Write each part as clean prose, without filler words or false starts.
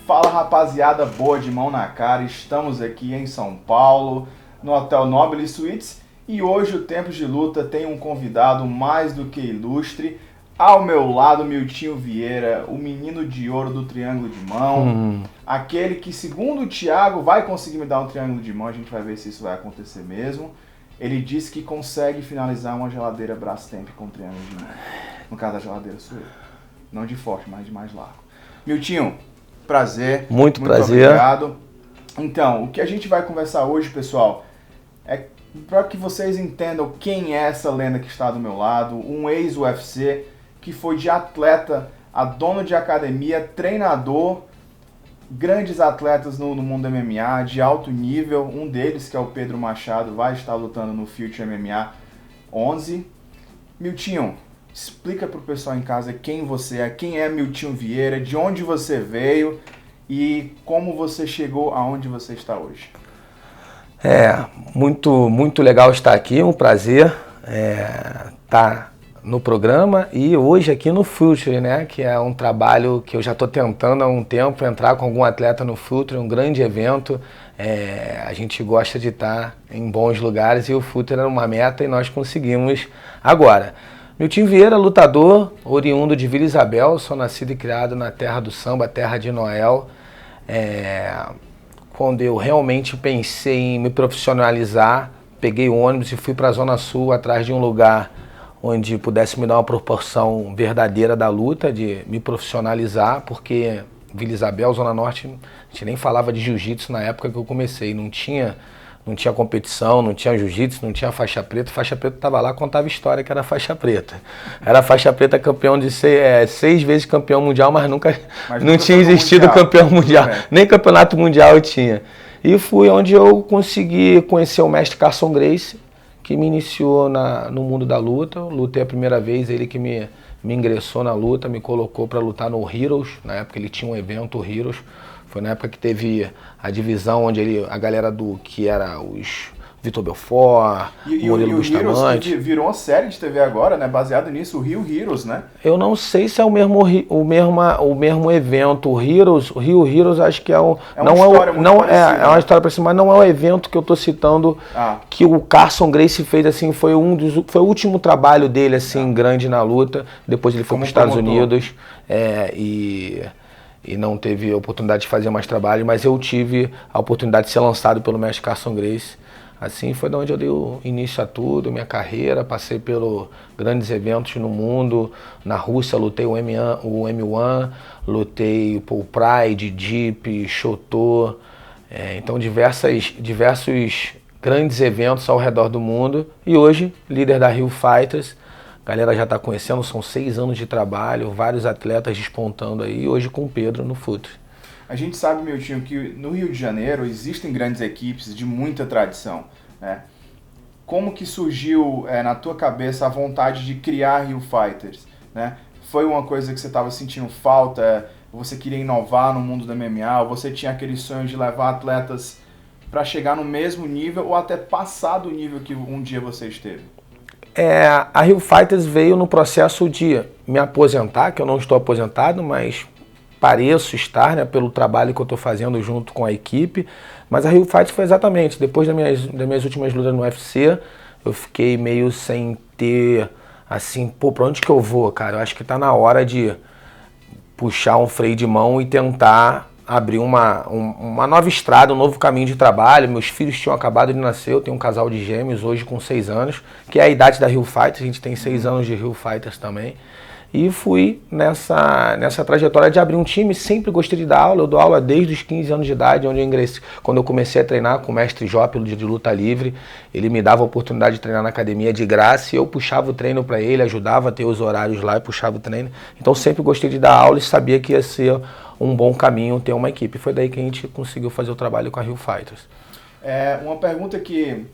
Fala rapaziada boa de mão na cara, estamos aqui em São Paulo, no Hotel Nobile Suites, e hoje o Tempos de Luta tem um convidado mais do que ilustre. Ao meu lado, Miltinho Vieira, o menino de ouro do triângulo de mão, aquele que, segundo o Thiago, vai conseguir me dar um triângulo de mão, a gente vai ver se isso vai acontecer mesmo. Ele disse que consegue finalizar uma geladeira Brastemp com triângulo de mão. No caso da geladeira sou eu. Não de forte, mas de mais largo. Miltinho, prazer. Muito prazer. Obrigado. Então, o que a gente vai conversar hoje, pessoal, é para que vocês entendam quem é essa lenda que está do meu lado, um ex-UFC que foi de atleta a dono de academia, treinador, grandes atletas no mundo MMA, de alto nível. Um deles, que é o Pedro Machado, vai estar lutando no Future MMA 11. Miltinho, explica pro pessoal em casa quem você é, quem é Miltinho Vieira, de onde você veio e como você chegou aonde você está hoje. Muito legal estar aqui, um prazer estar no programa e hoje aqui no Future, né, que é um trabalho que eu já estou tentando há um tempo, entrar com algum atleta no Future, um grande evento. A gente gosta de estar em bons lugares e o Future era uma meta e nós conseguimos agora. Miltinho Vieira, lutador, oriundo de Vila Isabel, sou nascido e criado na terra do samba, terra de Noel. Quando eu realmente pensei em me profissionalizar, peguei o ônibus e fui para a Zona Sul, atrás de um lugar onde pudesse me dar uma proporção verdadeira da luta, de me profissionalizar, porque Vila Isabel, Zona Norte, a gente nem falava de jiu-jitsu na época que eu comecei, não tinha competição, não tinha jiu-jitsu, não tinha faixa preta estava lá, contava história que era faixa preta. Era faixa preta campeão de 6 vezes campeão mundial, mas nunca tinha existido campeão mundial, nem campeonato mundial eu tinha. E fui onde eu consegui conhecer o mestre Carson Gracie, que me iniciou no mundo da luta. Eu lutei a primeira vez, ele que me ingressou na luta, me colocou para lutar no Heroes. Na época ele tinha um evento, o Heroes. Foi na época que teve a divisão onde a galera que era os Vitor Belfort, o Murilo Bustamante. Heroes virou uma série de TV agora, né? Baseado nisso, o Rio Heroes, né? Eu não sei se é o mesmo evento. O Rio Heroes acho que é uma história parecida, mas não é o evento que eu tô citando, que o Carson Gracie fez, assim, foi o último trabalho dele, assim, grande na luta. Depois ele foi para os Estados Unidos e não teve a oportunidade de fazer mais trabalho, mas eu tive a oportunidade de ser lançado pelo mestre Carson Gracie. Assim foi de onde eu dei o início a tudo, minha carreira, passei pelos grandes eventos no mundo. Na Rússia lutei o M1, lutei o Pride, Deep, Shotô, então diversos grandes eventos ao redor do mundo. E hoje, líder da Rio Fighters, a galera já está conhecendo, são 6 anos de trabalho, vários atletas despontando aí, hoje com o Pedro no Future. A gente sabe, Miltinho, que no Rio de Janeiro existem grandes equipes de muita tradição, né? Como que surgiu na tua cabeça a vontade de criar Rio Fighters, né? Foi uma coisa que você estava sentindo falta, você queria inovar no mundo do MMA, ou você tinha aquele sonho de levar atletas para chegar no mesmo nível ou até passar do nível que um dia você esteve? A Rio Fighters veio no processo de me aposentar, que eu não estou aposentado, mas pareço estar, né, pelo trabalho que eu estou fazendo junto com a equipe. Mas a Rio Fighters foi exatamente, depois das minhas últimas lutas no UFC, eu fiquei meio sem ter, assim, pra onde que eu vou, cara? Eu acho que tá na hora de puxar um freio de mão e tentar abrir uma nova estrada, um novo caminho de trabalho. Meus filhos tinham acabado de nascer, eu tenho um casal de gêmeos hoje com 6 anos, que é a idade da Rio Fighters, a gente tem 6 anos de Rio Fighters também. E fui nessa trajetória de abrir um time, sempre gostei de dar aula, eu dou aula desde os 15 anos de idade, onde eu ingressei, quando eu comecei a treinar com o mestre Jópilo de luta livre, ele me dava a oportunidade de treinar na academia de graça e eu puxava o treino para ele, ajudava a ter os horários lá e puxava o treino. Então sempre gostei de dar aula e sabia que ia ser um bom caminho ter uma equipe. Foi daí que a gente conseguiu fazer o trabalho com a Rio Fighters. Uma pergunta que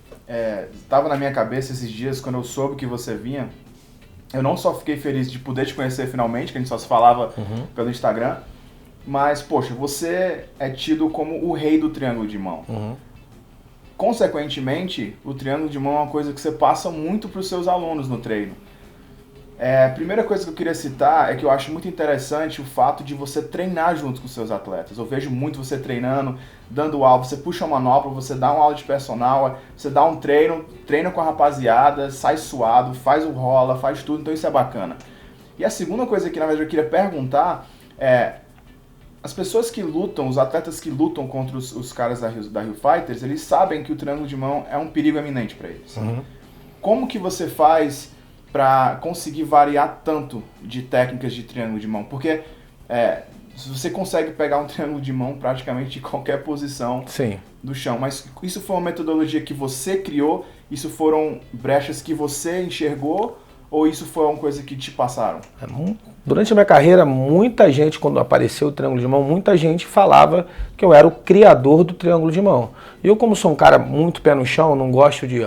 estava na minha cabeça esses dias, quando eu soube que você vinha, eu não só fiquei feliz de poder te conhecer finalmente, que a gente só se falava pelo Instagram, mas, poxa, você é tido como o rei do triângulo de mão. Consequentemente, o triângulo de mão é uma coisa que você passa muito para os seus alunos no treino. A primeira coisa que eu queria citar é que eu acho muito interessante o fato de você treinar junto com os seus atletas. Eu vejo muito você treinando, dando aula, você puxa uma manopla, você dá uma aula de personal, você dá um treino, treina com a rapaziada, sai suado, faz o rola, faz tudo, então isso é bacana. E a segunda coisa que na verdade eu queria perguntar é, as pessoas que lutam, os atletas que lutam contra os caras da Rio Fighters, eles sabem que o triângulo de mão é um perigo eminente para eles. Uhum. Como que você faz para conseguir variar tanto de técnicas de triângulo de mão? Porque você consegue pegar um triângulo de mão praticamente de qualquer posição Sim. do chão, mas isso foi uma metodologia que você criou? Isso foram brechas que você enxergou? Ou isso foi uma coisa que te passaram? Durante a minha carreira, muita gente, quando apareceu o triângulo de mão, muita gente falava que eu era o criador do triângulo de mão. E eu, como sou um cara muito pé no chão, não gosto de,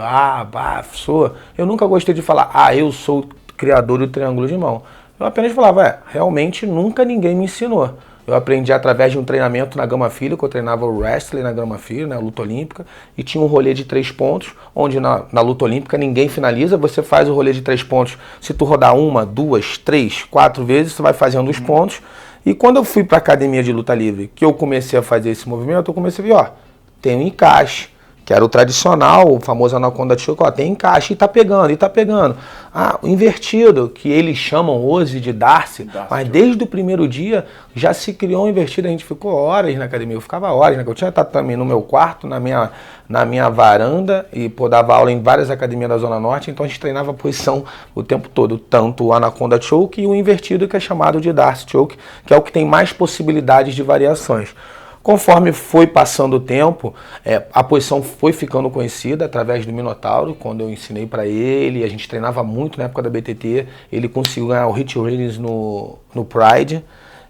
eu nunca gostei de falar, eu sou o criador do triângulo de mão. Eu apenas falava, realmente nunca ninguém me ensinou. Eu aprendi através de um treinamento na Gama Filho, que eu treinava o wrestling na Gama Filho, né, a luta olímpica, e tinha um rolê de 3 pontos, onde na luta olímpica ninguém finaliza, você faz o rolê de 3 pontos. Se tu rodar 1, 2, 3, 4 vezes, você vai fazendo os pontos. E quando eu fui para a academia de luta livre, que eu comecei a fazer esse movimento, eu comecei a ver, tem um encaixe, que era o tradicional, o famoso Anaconda Choke, tem encaixe e tá pegando. O invertido, que eles chamam hoje de Darcy, mas desde o primeiro dia já se criou um invertido, a gente ficou horas na academia, eu ficava horas, né? Eu tinha tatame no meu quarto, na minha varanda, e dava aula em várias academias da Zona Norte, então a gente treinava a posição o tempo todo, tanto o Anaconda Choke e o invertido, que é chamado de Darcy Choke, que é o que tem mais possibilidades de variações. Conforme foi passando o tempo, a posição foi ficando conhecida através do Minotauro, quando eu ensinei para ele, a gente treinava muito na época da BTT, ele conseguiu ganhar o Hit Ratings no Pride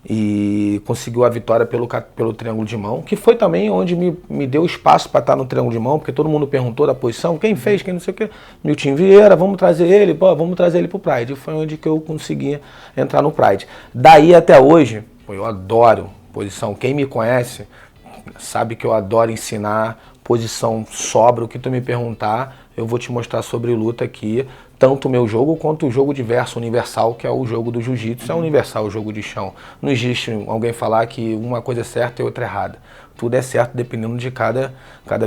e conseguiu a vitória pelo triângulo de mão, que foi também onde me deu espaço para estar no triângulo de mão, porque todo mundo perguntou da posição, quem fez, quem não sei o que, Milton Vieira, vamos trazer ele para o Pride, e foi onde que eu consegui entrar no Pride. Daí até hoje, eu adoro posição. Quem me conhece sabe que eu adoro ensinar posição, sobra. O que tu me perguntar, eu vou te mostrar sobre luta aqui, tanto o meu jogo quanto o jogo diverso, universal, que é o jogo do jiu-jitsu, é universal o jogo de chão. Não existe alguém falar que uma coisa é certa e outra errada. Tudo é certo dependendo de cada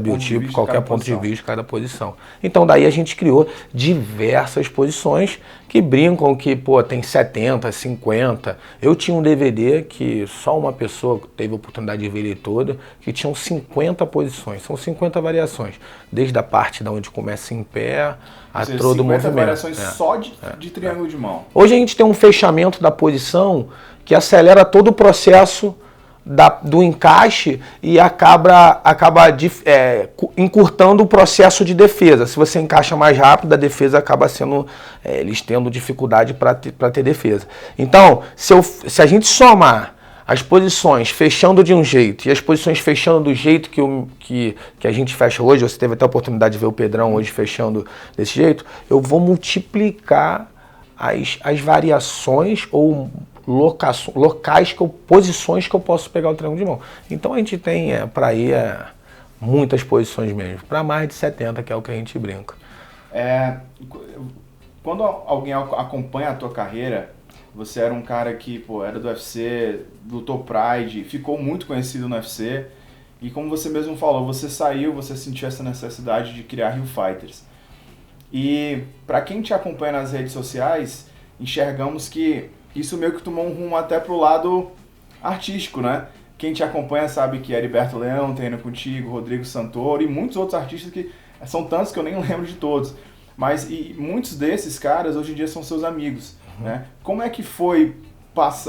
biotipo, qualquer ponto de vista, cada posição. Então daí a gente criou diversas posições que brincam que, tem 70, 50. Eu tinha um DVD que só uma pessoa teve a oportunidade de ver ele todo, que tinham 50 posições, são 50 variações. Desde a parte da onde começa em pé a todo o movimento. 50 variações só de triângulo de mão. Hoje a gente tem um fechamento da posição que acelera todo o processo do encaixe e acaba encurtando o processo de defesa. Se você encaixa mais rápido, a defesa acaba sendo, eles tendo dificuldade para ter defesa. Então, se a gente somar as posições fechando de um jeito e as posições fechando do jeito que a gente fecha hoje, você teve até a oportunidade de ver o Pedrão hoje fechando desse jeito, eu vou multiplicar as variações ou locais, posições que eu posso pegar o triângulo de mão. Então a gente tem para ir muitas posições mesmo, para mais de 70, que é o que a gente brinca. Quando alguém acompanha a tua carreira, você era um cara que era do UFC, lutou Pride, ficou muito conhecido no UFC, e como você mesmo falou, você saiu, você sentiu essa necessidade de criar Rio Fighters. E para quem te acompanha nas redes sociais, enxergamos que isso meio que tomou um rumo até pro lado artístico, né? Quem te acompanha sabe que Heriberto Leão treina contigo, Rodrigo Santoro e muitos outros artistas que são tantos que eu nem lembro de todos. Mas muitos desses caras hoje em dia são seus amigos, né? Como é que foi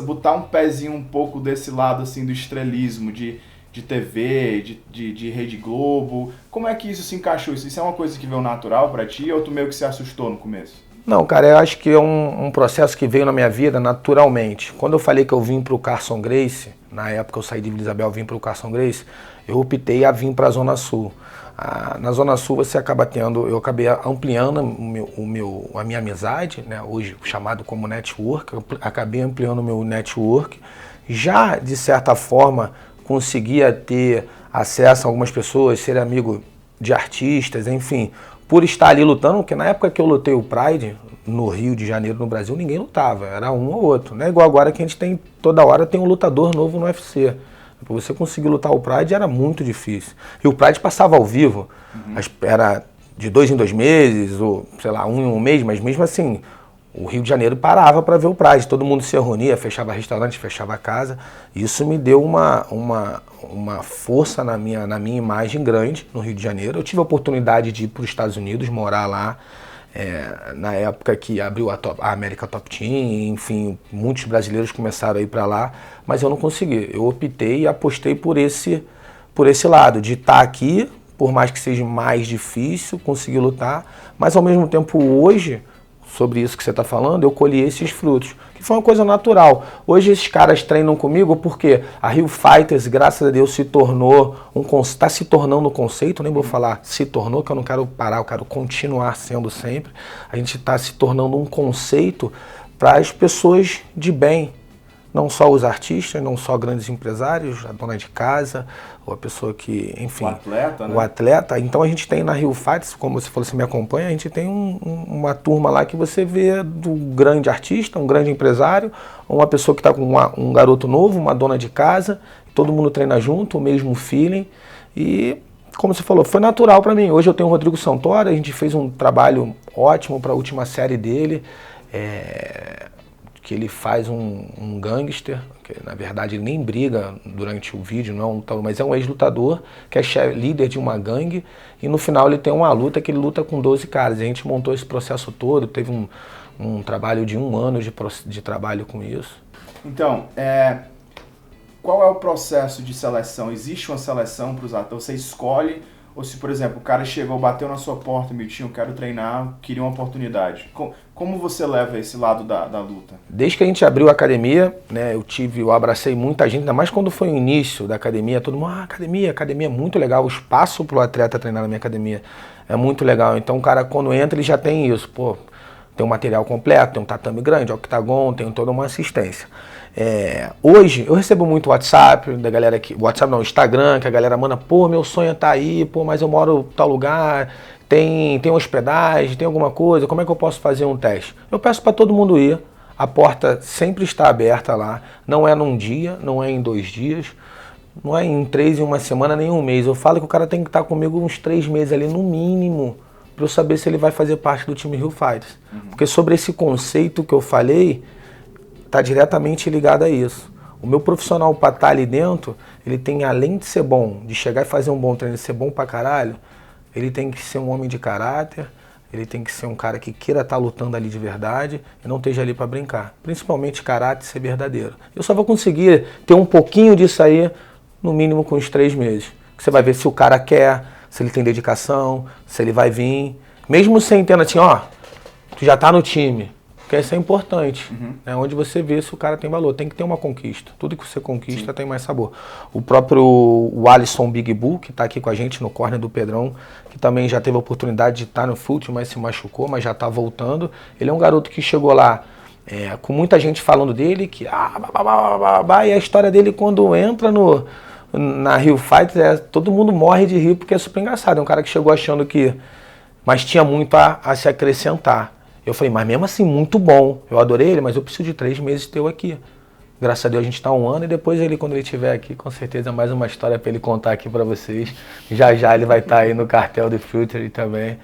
botar um pezinho um pouco desse lado assim do estrelismo, de TV, de Rede Globo? Como é que isso se encaixou? Isso é uma coisa que veio natural pra ti ou tu meio que se assustou no começo? Não, cara, eu acho que é um processo que veio na minha vida naturalmente. Quando eu falei que eu vim para o Carson Gracie, na época eu saí de Vila Isabel, vim para o Carson Gracie, eu optei a vir para a Zona Sul. Na Zona Sul você acaba eu acabei ampliando a minha amizade, né, hoje chamado como network, eu acabei ampliando o meu network. Já, de certa forma, conseguia ter acesso a algumas pessoas, ser amigo de artistas, enfim, por estar ali lutando, porque na época que eu lutei o Pride, no Rio de Janeiro, no Brasil, ninguém lutava, era um ou outro. Não é igual agora que a gente tem, toda hora tem um lutador novo no UFC. Para você conseguir lutar o Pride era muito difícil. E o Pride passava ao vivo, era de 2 em 2 meses, ou sei lá, 1 em 1 mês, mas mesmo assim, o Rio de Janeiro parava para ver o Pride, todo mundo se reunia, fechava restaurante, fechava casa. Isso me deu uma força na minha imagem grande no Rio de Janeiro. Eu tive a oportunidade de ir para os Estados Unidos, morar lá, na época que abriu a América Top Team, enfim, muitos brasileiros começaram a ir para lá, mas eu não consegui. Eu optei e apostei por esse lado, de estar aqui, por mais que seja mais difícil, conseguir lutar, mas ao mesmo tempo hoje, sobre isso que você está falando, eu colhi esses frutos, que foi uma coisa natural. Hoje esses caras treinam comigo porque a Rio Fighters, graças a Deus, está se tornando um conceito, nem vou falar se tornou, que eu não quero parar, eu quero continuar sendo sempre. A gente está se tornando um conceito para as pessoas de bem, não só os artistas, não só grandes empresários, a dona de casa, ou a pessoa que, enfim... O atleta, né? O atleta. Então a gente tem na Rio Fighters, como você falou, você me acompanha, a gente tem uma turma lá que você vê do grande artista, um grande empresário, uma pessoa que está com um garoto novo, uma dona de casa, todo mundo treina junto, o mesmo feeling. E, como você falou, foi natural para mim. Hoje eu tenho o Rodrigo Santoro, a gente fez um trabalho ótimo para a última série dele, que ele faz um gangster, que na verdade ele nem briga durante o vídeo, não é um lutador, mas é um ex-lutador, que é líder de uma gangue, e no final ele tem uma luta que ele luta com 12 caras. A gente montou esse processo todo, teve um trabalho de 1 ano de trabalho com isso. Então, qual é o processo de seleção? Existe uma seleção para os atletas? Você escolhe, ou se, por exemplo, o cara chegou, bateu na sua porta, Miltinho, quero treinar, queria uma oportunidade. Como você leva esse lado da luta? Desde que a gente abriu a academia, né, eu abracei muita gente, ainda mais quando foi o início da academia, todo mundo, academia é muito legal, o espaço para o atleta treinar na minha academia é muito legal. Então o cara, quando entra, ele já tem isso, tem um material completo, tem um tatame grande, octagon, tem toda uma assistência. Hoje eu recebo muito WhatsApp da galera Instagram, que a galera manda, meu sonho é estar aí, mas eu moro em tal lugar, tem hospedagem, tem alguma coisa, como é que eu posso fazer um teste? Eu peço para todo mundo ir, a porta sempre está aberta lá, não é num dia, não é em 2 dias, não é em 3, em 1 semana, nem 1 mês. Eu falo que o cara tem que estar comigo uns 3 meses ali no mínimo, para eu saber se ele vai fazer parte do time Rio Fighters. Porque sobre esse conceito que eu falei, está diretamente ligado a isso. O meu profissional para estar ali dentro, ele tem, além de ser bom, de chegar e fazer um bom treino e ser bom pra caralho, ele tem que ser um homem de caráter, ele tem que ser um cara que queira estar lutando ali de verdade e não esteja ali para brincar. Principalmente caráter e ser verdadeiro. Eu só vou conseguir ter um pouquinho disso aí, no mínimo com uns 3 meses. Você vai ver se o cara quer, se ele tem dedicação, se ele vai vir. Mesmo sem ter assim, tu já tá no time. Porque isso é importante, é onde você vê se o cara tem valor. Tem que ter uma conquista. Tudo que você conquista tem mais sabor. O próprio Alisson Big Bull, que está aqui com a gente no corner do Pedrão, que também já teve a oportunidade de estar no fute, mas se machucou, mas já está voltando. Ele é um garoto que chegou lá com muita gente falando dele, que e a história dele quando entra na Rio Fighters, todo mundo morre de rir porque é super engraçado. É um cara que chegou achando que... Mas tinha muito a se acrescentar. Eu falei, mas mesmo assim, muito bom. Eu adorei ele, mas eu preciso de 3 meses teu aqui. Graças a Deus a gente está 1 ano e depois quando ele estiver aqui, com certeza mais uma história para ele contar aqui para vocês. Já ele vai estar aí no cartel do Future também.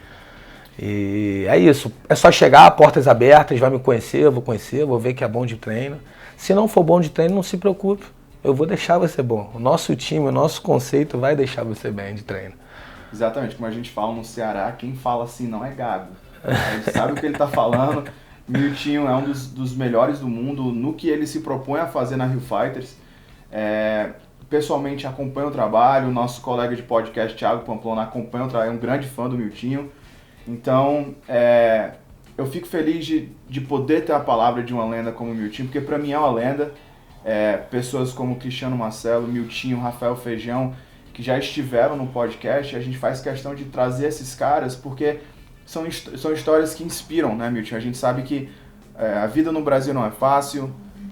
E é isso. É só chegar, portas abertas, vai me conhecer, eu vou ver que é bom de treino. Se não for bom de treino, não se preocupe. Eu vou deixar você bom. O nosso time, o nosso conceito vai deixar você bem de treino. Exatamente, como a gente fala no Ceará, quem fala assim não é gago. A gente sabe o que ele está falando. Miltinho é um dos melhores do mundo no que ele se propõe a fazer na Rio Fighters. Pessoalmente acompanho o trabalho, o nosso colega de podcast, Thiago Pamplona, acompanha o trabalho, é um grande fã do Miltinho. Então, eu fico feliz de poder ter a palavra de uma lenda como o Miltinho, porque para mim é uma lenda. Pessoas como Cristiano Marcelo, Miltinho, Rafael Feijão, que já estiveram no podcast, a gente faz questão de trazer esses caras, porque são histórias que inspiram, né, Milton? A gente sabe que a vida no Brasil não é fácil,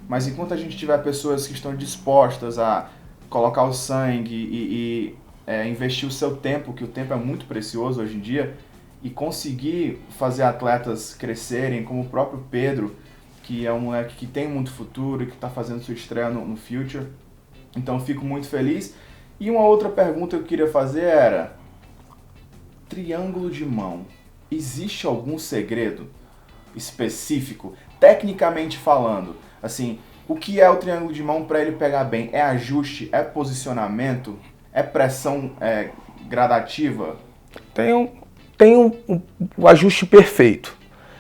mas enquanto a gente tiver pessoas que estão dispostas a colocar o sangue e investir o seu tempo, que o tempo é muito precioso hoje em dia, e conseguir fazer atletas crescerem, como o próprio Pedro, que é um moleque que tem muito futuro e que está fazendo sua estreia no Future. Então eu fico muito feliz. E uma outra pergunta que eu queria fazer era: triângulo de mão, existe algum segredo específico, tecnicamente falando? Assim, o que é o triângulo de mão para ele pegar bem? É ajuste? É posicionamento? É pressão gradativa? Tem o ajuste perfeito,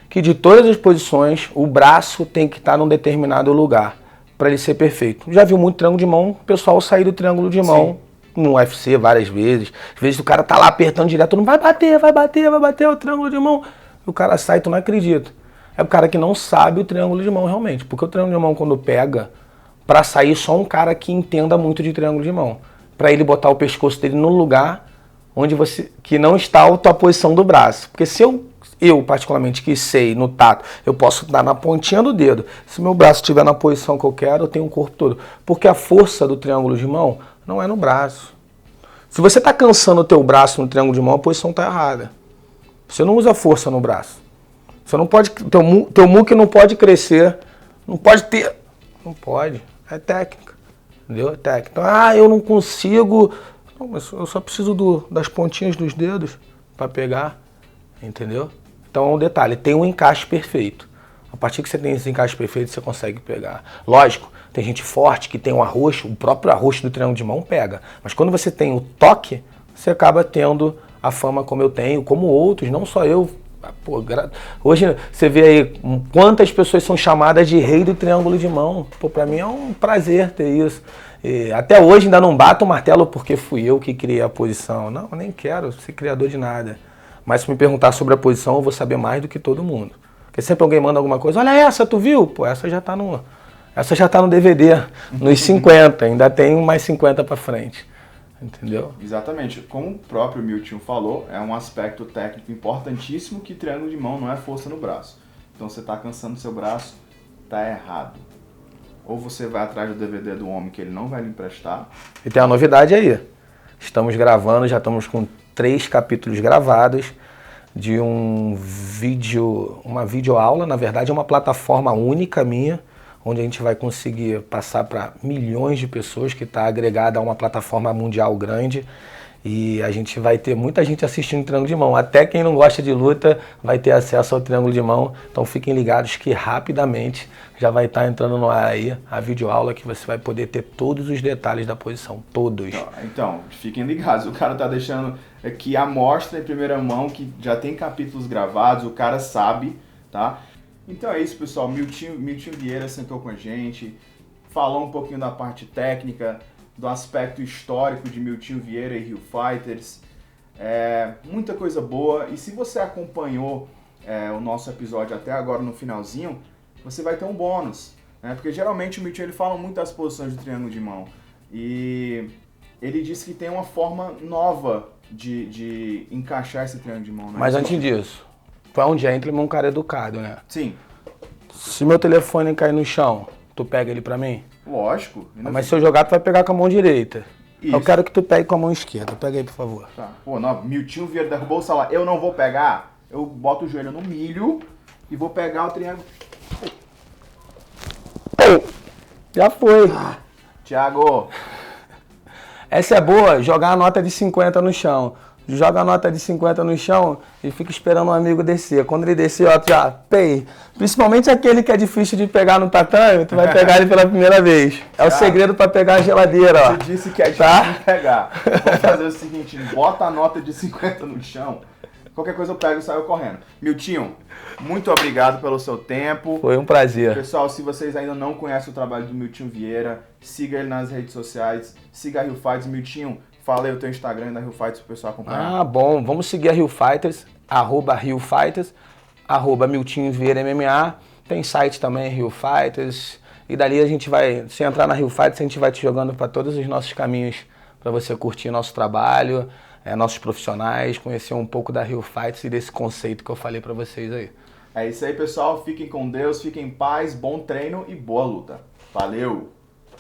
que de todas as posições o braço tem que estar num determinado lugar para ele ser perfeito. Já viu muito triângulo de mão, o pessoal sair do triângulo de mão no UFC várias vezes. Às vezes o cara tá lá apertando direto, não vai bater o triângulo de mão. E o cara sai e tu não acredita. É o cara que não sabe o triângulo de mão realmente, porque o triângulo de mão quando pega, para sair só um cara que entenda muito de triângulo de mão, para ele botar o pescoço dele no lugar onde que não está a tua posição do braço. Porque se eu particularmente que sei no tato, eu posso dar na pontinha do dedo. Se meu braço estiver na posição que eu quero, eu tenho o corpo todo. Porque a força do triângulo de mão não é no braço. Se você está cansando o teu braço no triângulo de mão, a posição está errada. Você não usa força no braço. Você não pode, teu muque não pode crescer, não pode ter. Não pode. É técnica. Entendeu? É técnica. Então, eu não consigo. Não, mas eu só preciso das pontinhas dos dedos para pegar. Entendeu? Então é um detalhe, tem um encaixe perfeito. A partir que você tem esse encaixe perfeito, você consegue pegar. Lógico, tem gente forte que tem um arroxo, o próprio arroxo do triângulo de mão pega. Mas quando você tem o toque, você acaba tendo a fama como eu tenho, como outros, não só eu. Pô, hoje você vê aí quantas pessoas são chamadas de rei do triângulo de mão. Pô, pra mim é um prazer ter isso. E até hoje ainda não bato o martelo porque fui eu que criei a posição. Não, eu nem quero ser criador de nada. Mas se me perguntar sobre a posição, eu vou saber mais do que todo mundo. Porque sempre alguém manda alguma coisa, olha essa, tu viu? Pô, essa já tá no DVD, nos 50, ainda tem mais 50 para frente. Entendeu? Exatamente. Como o próprio Milton falou, é um aspecto técnico importantíssimo que triângulo de mão não é força no braço. Então você tá cansando seu braço, tá errado. Ou você vai atrás do DVD do homem que ele não vai lhe emprestar. E tem uma novidade aí. Estamos gravando, já estamos com 3 capítulos gravados de uma videoaula, na verdade é uma plataforma única minha, onde a gente vai conseguir passar para milhões de pessoas, que está agregada a uma plataforma mundial grande, e a gente vai ter muita gente assistindo Triângulo de Mão. Até quem não gosta de luta vai ter acesso ao Triângulo de Mão, então fiquem ligados que rapidamente já vai estar entrando no ar aí a videoaula, que você vai poder ter todos os detalhes da posição, todos. Então, fiquem ligados, o cara tá deixando aqui a amostra em primeira mão, que já tem capítulos gravados, o cara sabe, tá? Então é isso, pessoal, Milton Vieira sentou com a gente, falou um pouquinho da parte técnica, do aspecto histórico de Milton Vieira e Rio Fighters, muita coisa boa, e se você acompanhou o nosso episódio até agora no finalzinho, você vai ter um bônus, né? Porque geralmente o Milton ele fala muito das posições do triângulo de mão, e ele disse que tem uma forma nova de encaixar esse triângulo de mão, né? Mas antes disso, foi um gentleman, um cara educado, né? Sim. Se meu telefone cair no chão, tu pega ele pra mim? Lógico. Mas se eu jogar, tu vai pegar com a mão direita. Isso. Eu quero que tu pegue com a mão esquerda. Pega aí, por favor. Tá. Pô, não, Milton Vieira derrubou o celular. Eu não vou pegar. Eu boto o joelho no milho e vou pegar o triângulo. Já foi. Thiago. Essa é boa, jogar a nota de 50 no chão. Joga a nota de 50 no chão e fica esperando um amigo descer. Quando ele descer, ó, tu já, pei. Principalmente aquele que é difícil de pegar no tatame, tu vai pegar ele pela primeira vez. É o segredo pra pegar a geladeira, ó. Você disse que é difícil de pegar. Vamos fazer o seguinte, bota a nota de 50 no chão. Qualquer coisa eu pego e saio correndo. Miltinho, muito obrigado pelo seu tempo. Foi um prazer. Pessoal, se vocês ainda não conhecem o trabalho do Milton Vieira, siga ele nas redes sociais, siga a Rio Fighters. Miltinho, fala aí o teu Instagram da Rio Fighters pro pessoal acompanhar. Ah, bom. Vamos seguir a Rio Fighters, @Rio Fighters, @Milton Vieira MMA. Tem site também, Rio Fighters. E dali a gente vai, se entrar na Rio Fighters, a gente vai te jogando para todos os nossos caminhos, para você curtir nosso trabalho, nossos profissionais, conhecer um pouco da Rio Fighters e desse conceito que eu falei para vocês aí. É isso aí, pessoal. Fiquem com Deus, fiquem em paz, bom treino e boa luta. Valeu!